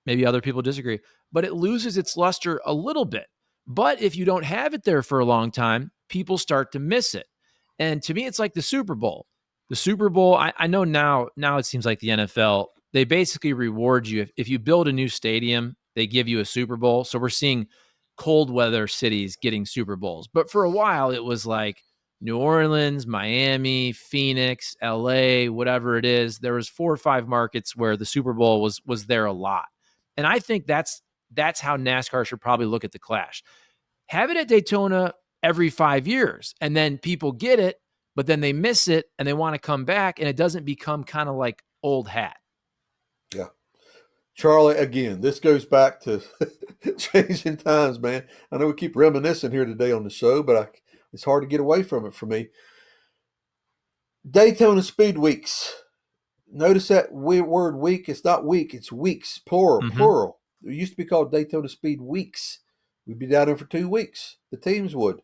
maybe other people disagree, but it loses its luster a little bit. But if you don't have it there for a long time, people start to miss it. And to me, it's like the Super Bowl. The Super Bowl, I know now it seems like the NFL, they basically reward you. If you build a new stadium, they give you a Super Bowl. So we're seeing cold weather cities getting Super Bowls. But for a while, it was like New Orleans, Miami, Phoenix, LA, whatever it is. There was 4 or 5 markets where the Super Bowl was there a lot. And I think that's how NASCAR should probably look at the Clash. Have it at Daytona every 5 years, and then people get it, but then they miss it and they want to come back, and it doesn't become kind of like old hat. Yeah. Charlie, again, this goes back to changing times, man. I know we keep reminiscing here today on the show, but it's hard to get away from it for me. Daytona Speed Weeks. Notice that word week. It's not week, it's weeks, plural, plural. It used to be called Daytona Speed Weeks. We'd be down there for 2 weeks. The teams would.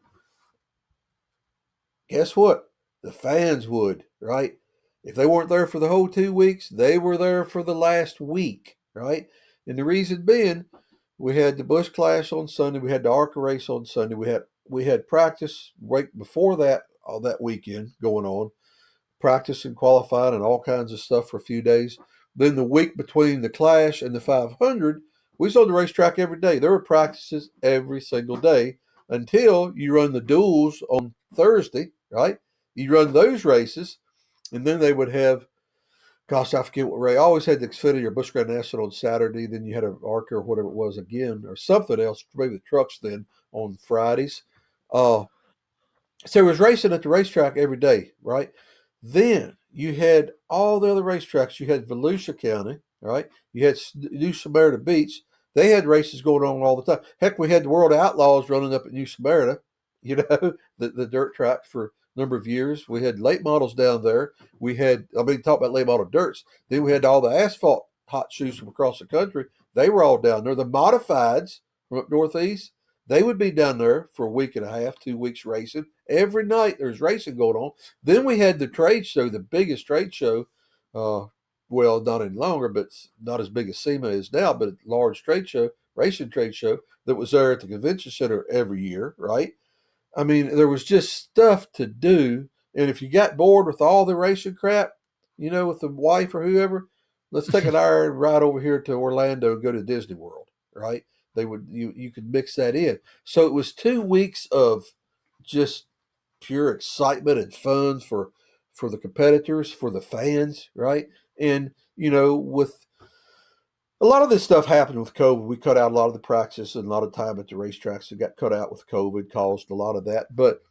Guess what? The fans would, right? If they weren't there for the whole 2 weeks, they were there for the last week, right? And the reason being, we had the Busch Clash on Sunday, we had the ARCA race on Sunday, we had practice right before that, all that weekend going on, practice and qualifying and all kinds of stuff for a few days. Then the week between the Clash and the 500, we was on the racetrack every day. There were practices every single day until you run the duels on Thursday, right? You run those races, and then they would have, gosh, I forget what race. I always had the Xfinity or Busch Grand National on Saturday. Then you had an ARCA or whatever it was again, or something else, maybe the trucks then on Fridays. So it was racing at the racetrack every day, right? Then you had all the other racetracks. You had Volusia County, right? You had New Smyrna Beach. They had races going on all the time. Heck, we had the World Outlaws running up at New Smyrna, the dirt track for a number of years. We had late models down there. Talk about late model dirts. Then we had all the asphalt hot shoes from across the country. They were all down there. The modifieds from up northeast, they would be down there for a week and a half, 2 weeks racing. Every night there's racing going on. Then we had the trade show, the biggest trade show. Well, not any longer, but not as big as SEMA is now, but a large trade show, racing trade show that was there at the convention center every year, right? I mean, there was just stuff to do. And if you got bored with all the racing crap, with the wife or whoever, let's take an hour and ride over here to Orlando and go to Disney World, right? You could mix that in. So it was 2 weeks of just pure excitement and fun for the competitors, for the fans, right? And with a lot of this stuff happened with COVID. We cut out a lot of the practice and a lot of time at the racetracks that got cut out with COVID caused a lot of that. But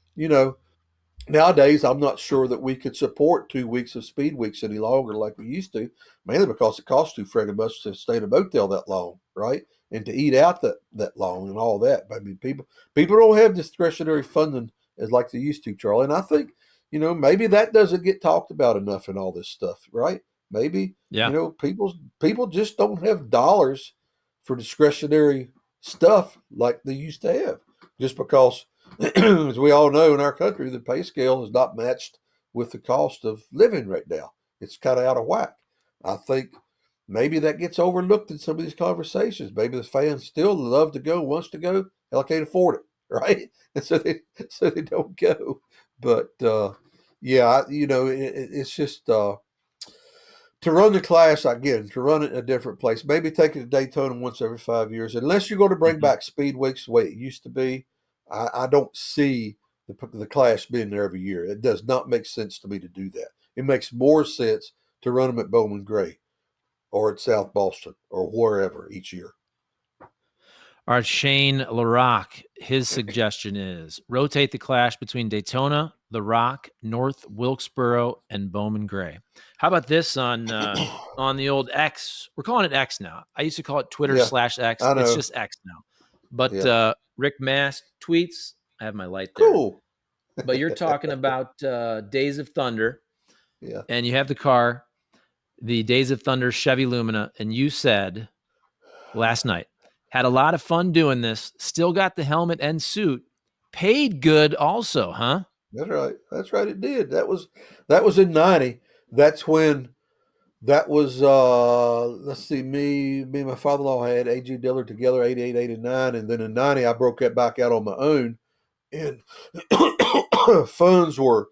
nowadays, I'm not sure that we could support 2 weeks of speed weeks any longer like we used to, mainly because it costs too friggin' much to stay in a motel that long, right? And to eat out that long and all that. I mean, people don't have discretionary funding as like they used to, Charlie. And I think, maybe that doesn't get talked about enough in all this stuff, right? Maybe, Yeah. people just don't have dollars for discretionary stuff like they used to have. Just because, as we all know in our country, the pay scale is not matched with the cost of living right now. It's kind of out of whack. I think maybe that gets overlooked in some of these conversations. Maybe the fans still love to go, wants to go, hell, I can't afford it, right? And so they don't go. But yeah, it's just to run the class again, to run it in a different place. Maybe take it to Daytona once every 5 years, unless you're going to bring Mhm. back speed weeks the way it used to be. I don't see the class being there every year. It does not make sense to me to do that. It makes more sense to run them at Bowman Gray or at South Boston or wherever each year. All right, Shane LaRock, his suggestion is rotate the clash between Daytona, The Rock, North Wilkesboro, and Bowman Gray. How about this on the old X? We're calling it X now. I used to call it Twitter Yeah, /X. I It's know. just X now. But Yeah, Rick Mast tweets. I have my light there. cool. But you're talking about Days of Thunder, Yeah, and you have the car, the Days of Thunder Chevy Lumina, and you said last night. Had a lot of fun doing this. Still got the helmet and suit. Paid good also, huh? that's right. That's right. It did. That was in '90. That's when that was. Let's see. Me and my father-in-law had A.G. Dillard together, 88, 89, and then in '90 I broke that back out on my own. And funds were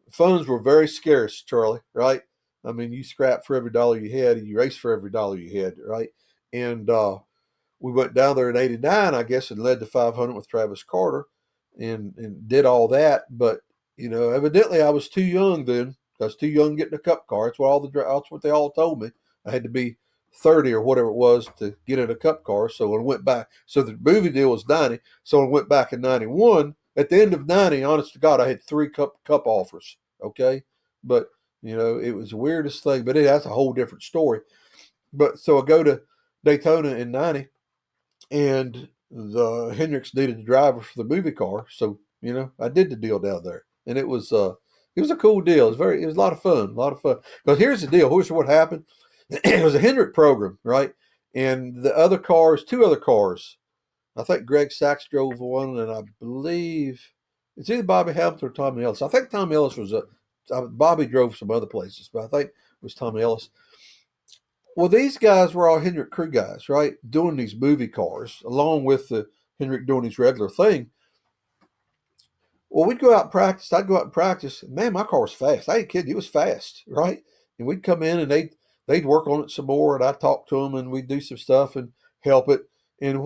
funds were very scarce, Charlie. Right? I mean, you scrapped for every dollar you had, and you raced for every dollar you had. Right? And we went down there in '89, I guess, and led the 500 with Travis Carter, and did all that. But evidently, I was too young then. I was too young to get in a Cup car. That's what they all told me. I had to be 30 or whatever it was to get in a Cup car. So when I went back, so the movie deal was 90. So I went back in '91. At the end of '90, honest to God, I had three cup offers. Okay, but it was the weirdest thing. But that's a whole different story. But so I go to Daytona in '90, and the Hendricks needed a driver for the movie car, so I did the deal down there, and it was a cool deal. It was a lot of fun, a lot of fun. Because here's the deal. Here's what happened. It was a Hendrick program, right? And the other cars, two other cars. I think Greg Sachs drove one, and I believe it's either Bobby Hamilton or Tommy Ellis. I think Tommy Ellis was Bobby drove some other places, but I think it was Tommy Ellis. Well, these guys were all Hendrick crew guys, right? Doing these movie cars, along with the Hendrick doing his regular thing. Well, we'd go out and practice. I'd go out and practice. Man, my car was fast. I ain't kidding. It was fast, right? And we'd come in and they'd work on it some more, and I'd talk to them, and we'd do some stuff and help it. And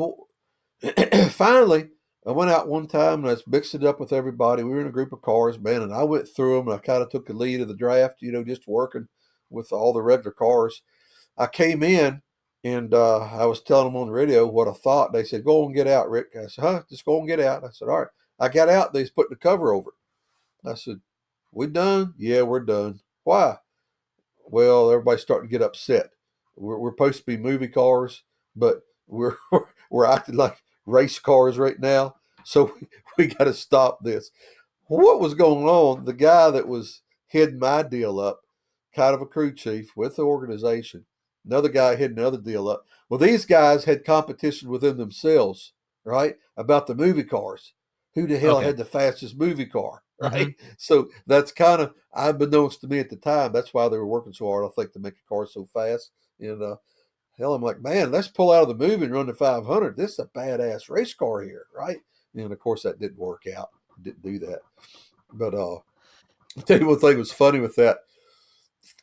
finally, I went out one time and I mixed it up with everybody. We were in a group of cars, man, and I went through them, and I kind of took the lead of the draft, just working with all the regular cars. I came in and I was telling them on the radio what I thought. They said, "Go and get out, Rick." I said, "Huh? Just go and get out." I said, "All right." I got out. They was putting the cover over it. I said, "We done?" "Yeah, we're done." "Why?" "Well, everybody's starting to get upset. We're supposed to be movie cars, but we're we're acting like race cars right now. So we got to stop this." What was going on? The guy that was heading my deal up, kind of a crew chief with the organization, another guy heading another deal up. Well, these guys had competition within themselves, right? About the movie cars. Who the hell Okay. had the fastest movie car, Mm-hmm. right? So that's kind of unbeknownst to me at the time. That's why they were working so hard, I think, to make a car so fast. And hell, I'm like, man, let's pull out of the movie and run the 500. This is a badass race car here, right? And of course, that didn't work out. Didn't do that. But I'll tell you one thing was funny with that.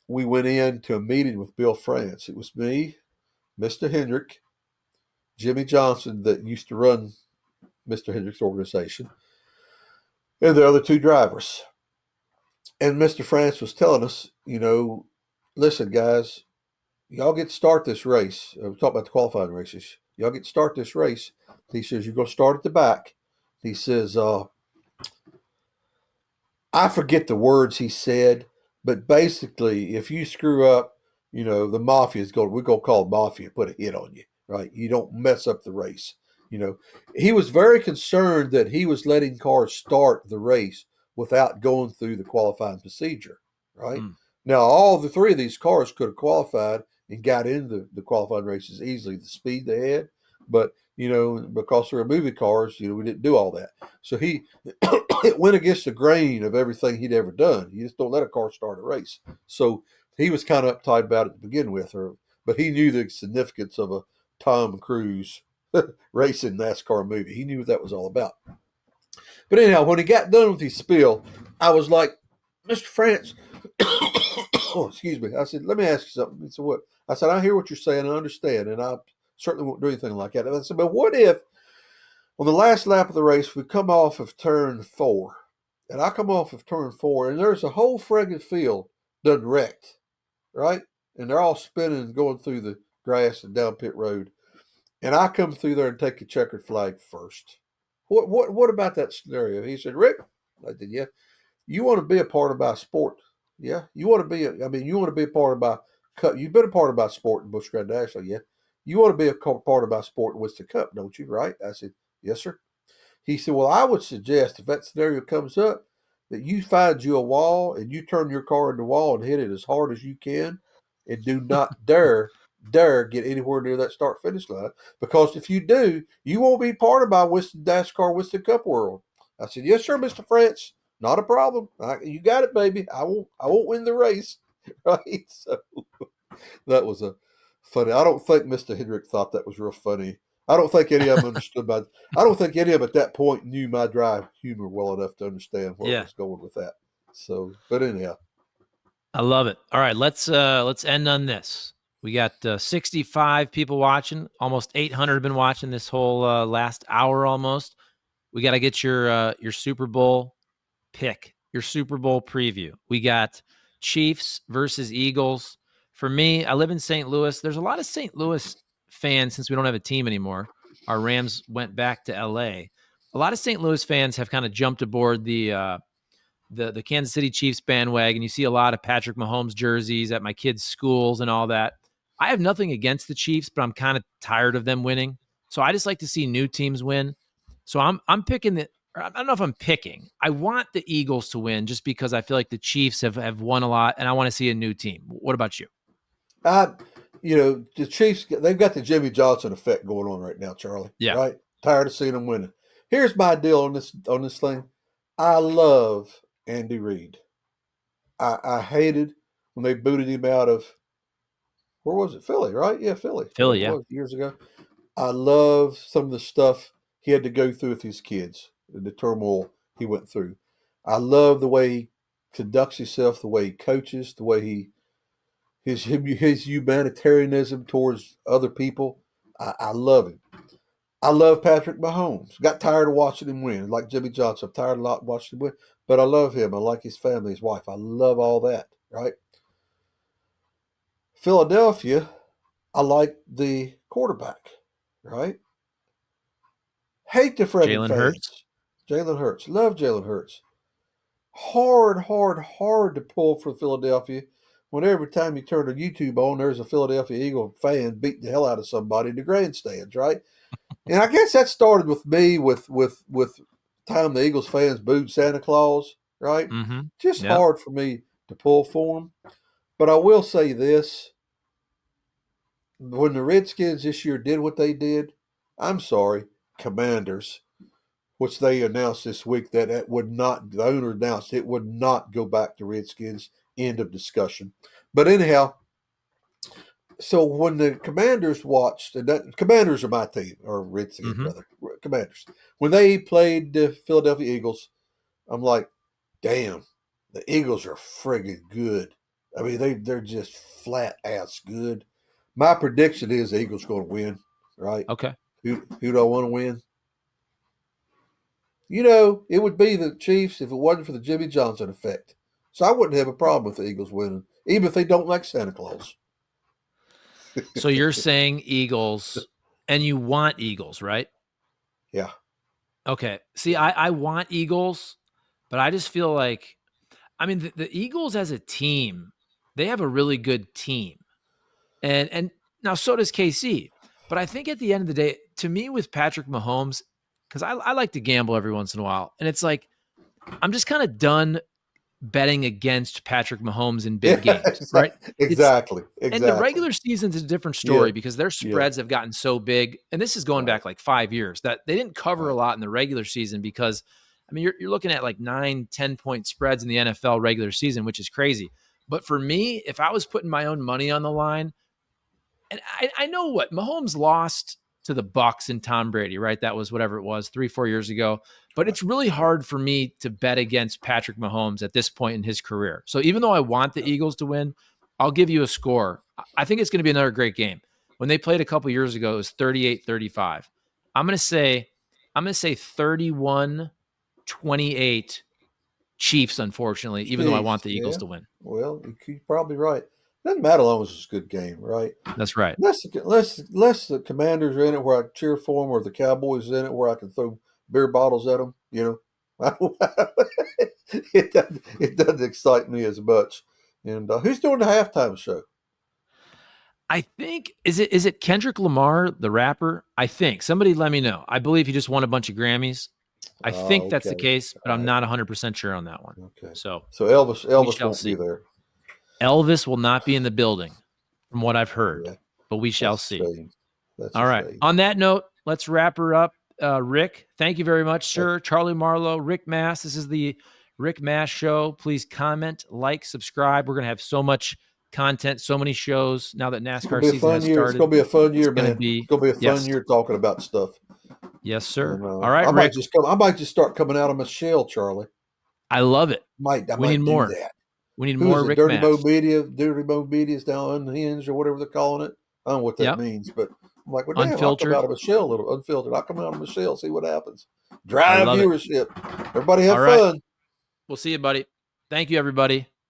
We went in to a meeting with Bill France. It was me, Mr. Hendrick, Jimmy Johnson, that used to run Mr. Hendrick's organization, and the other two drivers. And Mr. France was telling us, listen, guys, y'all get to start this race. We're talking about the qualifying races. Y'all get to start this race. He says, you're going to start at the back. He says, I forget the words he said, but basically, if you screw up, the mafia is going. We're going to call mafia, put a hit on you, right? You don't mess up the race. He was very concerned that he was letting cars start the race without going through the qualifying procedure, right? Mm. Now, all the three of these cars could have qualified and got into the qualifying races easily. The speed they had, But because they were movie cars, we didn't do all that. So he it went against the grain of everything he'd ever done. You just don't let a car start a race. So he was kind of uptight about it to begin with, but he knew the significance of a Tom Cruise racing NASCAR movie. He knew what that was all about. But anyhow, when he got done with his spiel, I was like, Mr. France, oh, excuse me. I said, let me ask you something. He said, what? I said, I hear what you're saying. I understand. And I certainly won't do anything like that. And I said, but what if on the last lap of the race, we come off of turn 4, and I come off of turn 4, and there's a whole friggin' field done wrecked, right? And they're all spinning and going through the grass and down pit road. And I come through there and take a checkered flag first. What about that scenario? He said, Rick, I said, yeah, you want to be a part of my sport. Yeah, you want to be. You want to be a part of my cup. You've been a part of my sport in Busch Grand National. Yeah, you want to be a part of my sport in Winston Cup, don't you? Right? I said, yes, sir. He said, well, I would suggest if that scenario comes up, that you find you a wall and you turn your car in the wall and hit it as hard as you can, and do not dare get anywhere near that start finish line, because if you do, you won't be part of my NASCAR Winston Cup world. I said, yes, sir, Mr. France. Not a problem. You got it, baby. I won't win the race. Right? So that was a funny. I don't think Mr. Hendrick thought that was real funny. I don't think any of them understood my. I don't think any of them at that point knew my dry humor well enough to understand where it Yeah. was going with that. So, but anyhow, I love it. All right, let's end on this. We got 65 people watching. Almost 800 have been watching this whole last hour almost. We got to get your Super Bowl pick, your Super Bowl preview. We got Chiefs versus Eagles. For me, I live in St. Louis. There's a lot of St. Louis fans since we don't have a team anymore. Our Rams went back to LA. A lot of St. Louis fans have kind of jumped aboard the Kansas City Chiefs bandwagon. You see a lot of Patrick Mahomes jerseys at my kids' schools and all that. I have nothing against the Chiefs, but I'm kind of tired of them winning. So I just like to see new teams win. So I'm picking the. I don't know if I'm picking. I want the Eagles to win just because I feel like the Chiefs have won a lot, and I want to see a new team. What about you? I, the Chiefs, they've got the Jimmy Johnson effect going on right now, Charlie. Yeah, Right? Tired of seeing them winning. Here's my deal on this thing. I love Andy Reid. I hated when they booted him out of, where was it? Philly, right? Yeah, Philly. Whatever Philly. it Yeah, was years ago. I love some of the stuff he had to go through with his kids and the turmoil he went through. I love the way he conducts himself, the way he coaches, the way his humanitarianism towards other people. I love him. I love Patrick Mahomes. Got tired of watching him win, like Jimmy Johnson. I'm tired of watching him win, but I love him. I like his family, his wife. I love all that. Right? Philadelphia, I like the quarterback. Right? Hate the friggin' Jalen Hurts. fans. Jalen Hurts. Love Jalen Hurts. Hard, hard, hard to pull for Philadelphia when every time you turn the YouTube on, there's a Philadelphia Eagle fan beating the hell out of somebody in the grandstands, right? And I guess that started with me with time the Eagles fans booed Santa Claus, right? Mm-hmm. Just Yeah. hard for me to pull for them. But I will say this: when the Redskins this year did what they did, I'm sorry, Commanders, which they announced this week that it would not, the owner announced it would not go back to Redskins. End of discussion. But anyhow, so when the Commanders watched, and Commanders are my team, or Redskins Mm-hmm. rather, Commanders. When they played the Philadelphia Eagles, I'm like, damn, the Eagles are friggin' good. I mean, they're just flat ass good. My prediction is the Eagles going to win, right? Okay. Who do I want to win? It would be the Chiefs if it wasn't for the Jimmy Johnson effect. So I wouldn't have a problem with the Eagles winning, even if they don't like Santa Claus. So you're saying Eagles, and you want Eagles, right? Yeah. Okay. See, I want Eagles, but I just feel like, I mean, the Eagles as a team, they have a really good team. And now so does KC. But I think at the end of the day, to me with Patrick Mahomes, because I like to gamble every once in a while, and it's like I'm just kind of done betting against Patrick Mahomes in Yeah, big games, right? It's exactly. and the Exactly. regular season's a different Yeah. story because their Yeah. spreads have gotten so big, and this is going Right. back like 5 years, that they didn't cover a Right. lot in the regular season because, I mean, you're looking at like 9, 10-point spreads in the NFL regular season, which is crazy. But for me, if I was putting my own money on the line, and I know what Mahomes lost to the Bucks and Tom Brady, right? That was whatever it was, 3-4 years ago. But Right. it's really hard for me to bet against Patrick Mahomes at this point in his career. So even though I want the Eagles to win, I'll give you a score. I think it's going to be another great game. When they played a couple years ago, it was 38-35. I'm going to say I'm going to say 31-28 Chiefs, unfortunately, even though I want Chiefs. the Eagles Yeah. to win. Well, you're probably right. Doesn't matter as long as it's a good game, right? That's right. Unless the Commanders are in it where I cheer for them, or the Cowboys are in it where I can throw beer bottles at them. It doesn't excite me as much. And who's doing the halftime show? I think is it Kendrick Lamar, the rapper? I think. Somebody let me know. I believe he just won a bunch of Grammys. I think that's the Okay. case, but All I'm right. not 100% sure on that one. Okay. So So Elvis we Elvis shall won't be see. there. Elvis will not be in the building, from what I've heard, Yeah, but we shall that's a see. shame. That's a All right. shame. On that note, let's wrap her up. Rick, thank you very much, sir. Charlie Marlow, Rick Mast. This is the Rick Mast Show. Please comment, like, subscribe. We're going to have so much content, so many shows now that It's gonna NASCAR be a season fun has year. It's started. gonna be a fun It's year, going to man. It's be, gonna be a fun yes, year talking about stuff. yes, sir. And All right, I might Rick. just come. I might just start coming out of my shell, Charlie. I love it. I We need might do more. that. We need Who is more it? Rick Dirty Mo Mast. Media. Dirty Mo Media's down unhinged or whatever they're calling it. I don't know what that Yep. means, but I'm like, well, damn, I'll come out Unfiltered. of my shell a little unfiltered. I'll come out of my shell, see what happens. I Drive love it. viewership. Everybody All have right. fun. We'll see you, buddy. Thank you, everybody.